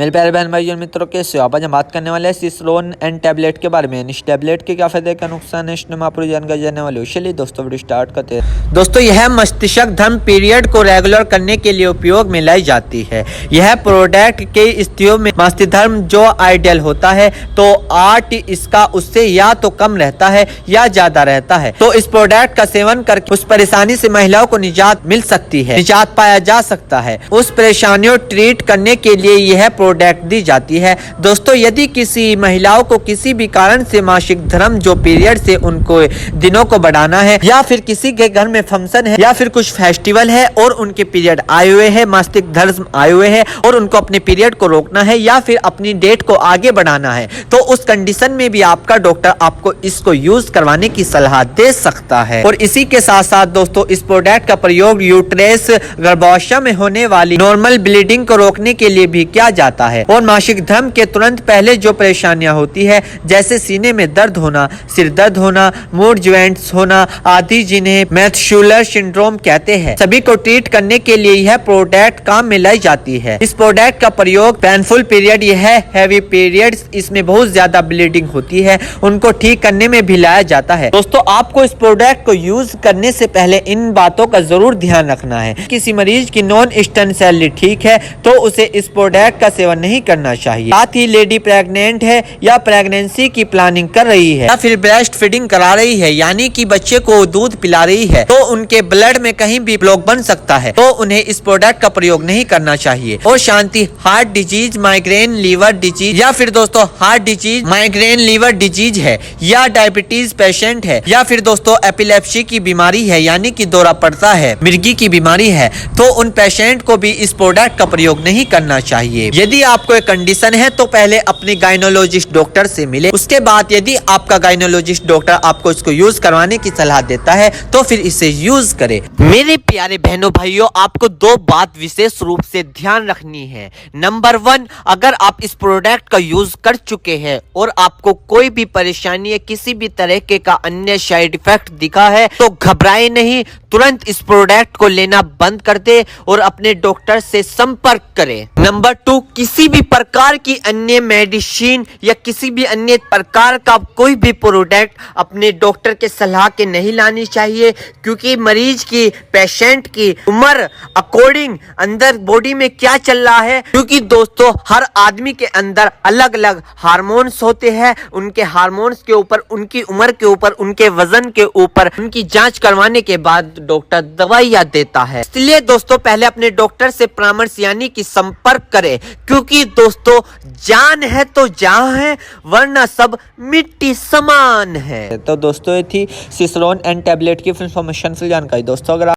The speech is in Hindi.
मेरे प्यारे बहन भाइयों मित्रों, कैसे हो आप? आज हम बात करने वाले हैं सिसरोन एन टैबलेट के बारे में। इस टैबलेट के क्या फायदे, क्या नुकसान है, इसमें आप पूरी जानकारी जानने वाले हो। चलिए दोस्तों वीडियो स्टार्ट करते हैं। दोस्तों यह मस्तिष्क धर्म पीरियड को रेगुलर करने के लिए उपयोग में लाई जाती है। यह प्रोडक्ट के स्थितियों में मस्तिष्क धर्म जो आइडियल होता है तो 8 इसका उससे या तो कम रहता है या ज्यादा रहता है। तो इस प्रोडक्ट का सेवन करके उस परेशानी से महिलाओं को निजात मिल सकती है, निजात पाया जा सकता है। उस परेशानियों ट्रीट करने के लिए यह प्रोडक्ट दी जाती है। दोस्तों यदि किसी महिलाओं को किसी भी कारण से मासिक धर्म जो पीरियड से उनको दिनों को बढ़ाना है, या फिर किसी के घर में फंक्शन है, या फिर कुछ फेस्टिवल है और उनके पीरियड आए हुए हैं, मासिक धर्म आए हुए हैं और उनको अपने पीरियड को रोकना है या फिर अपनी डेट को आगे बढ़ाना है, तो उस कंडीशन में भी आपका डॉक्टर आपको इसको यूज करवाने की सलाह दे सकता है। और इसी के साथ साथ दोस्तों इस प्रोडक्ट का प्रयोग यूट्रेस गर्भाशय में होने वाली नॉर्मल ब्लीडिंग को रोकने के लिए भी किया जाता है। और मासिक धर्म के तुरंत पहले जो परेशानियां होती है, जैसे सीने में दर्द होना, सिर दर्द होना, मूड ज्वाइंट्स होना आदि, जिन्हें मेंस्ट्रुअल सिंड्रोम कहते हैं, सभी को ट्रीट करने के लिए यह प्रोडक्ट काम में लाई जाती है। इस प्रोडक्ट का प्रयोग पेनफुल पीरियड, यह हैवी पीरियड्स, इसमें बहुत ज्यादा ब्लीडिंग होती है, उनको ठीक करने में भी लाया जाता है। दोस्तों आपको इस प्रोडक्ट को यूज करने से पहले इन बातों का जरूर ध्यान रखना है। किसी मरीज की नॉन स्टेन सेल ठीक है तो उसे इस प्रोडक्ट का सेवन नहीं करना चाहिए। साथ ही लेडी प्रेग्नेंट है या प्रेगनेंसी की प्लानिंग कर रही है या फिर ब्रेस्ट फीडिंग करा रही है, यानी कि बच्चे को दूध पिला रही है, तो उनके ब्लड में कहीं भी ब्लॉक बन सकता है, तो उन्हें इस प्रोडक्ट का प्रयोग नहीं करना चाहिए। और शांति heart disease, migraine, liver disease, या फिर दोस्तों heart disease, migraine, liver disease है, या डायबिटीज पेशेंट है, या फिर दोस्तों एपिलेप्सी की बीमारी है, यानी कि दौरा पड़ता है, मिर्गी की बीमारी है, तो उन पेशेंट को भी इस प्रोडक्ट का प्रयोग नहीं करना चाहिए। यदि आपको एक कंडीशन है तो पहले अपने गायनोलॉजिस्ट डॉक्टर से मिले, उसके बाद यदि आपका गायनोलॉजिस्ट डॉक्टर आपको इसको यूज करवाने की सलाह देता है तो फिर इसे यूज करें। मेरे प्यारे बहनों भाइयों, आपको दो बात विशेष रूप से ध्यान रखनी है। नंबर 1, अगर आप इस प्रोडक्ट का यूज कर चुके हैं और आपको कोई भी परेशानी है, किसी भी तरह के का अन्य साइड इफेक्ट दिखा है, तो घबराए नहीं, तुरंत इस प्रोडक्ट को लेना बंद कर दे और अपने डॉक्टर से संपर्क करें। नंबर 2, किसी भी प्रकार की अन्य मेडिसिन या किसी भी अन्य प्रकार का कोई भी प्रोडक्ट अपने डॉक्टर के सलाह के नहीं लानी चाहिए, क्योंकि मरीज की, पेशेंट की उम्र अकॉर्डिंग अंदर बॉडी में क्या चल रहा है, क्योंकि दोस्तों हर आदमी के अंदर अलग अलग हार्मोन्स होते हैं, उनके हार्मोन्स के ऊपर, उनकी उम्र के ऊपर, उनके वजन के ऊपर, उनकी जांच करवाने के बाद डॉक्टर दवाइयां देता है। इसलिए दोस्तों पहले अपने डॉक्टर से परामर्श यानी कि संपर्क करें, क्योंकि दोस्तों जान है तो जहां है, वरना सब मिट्टी समान है। तो दोस्तों ये थी सिसरोन एन टैबलेट की इंफॉर्मेशन से जानकारी। दोस्तों अगर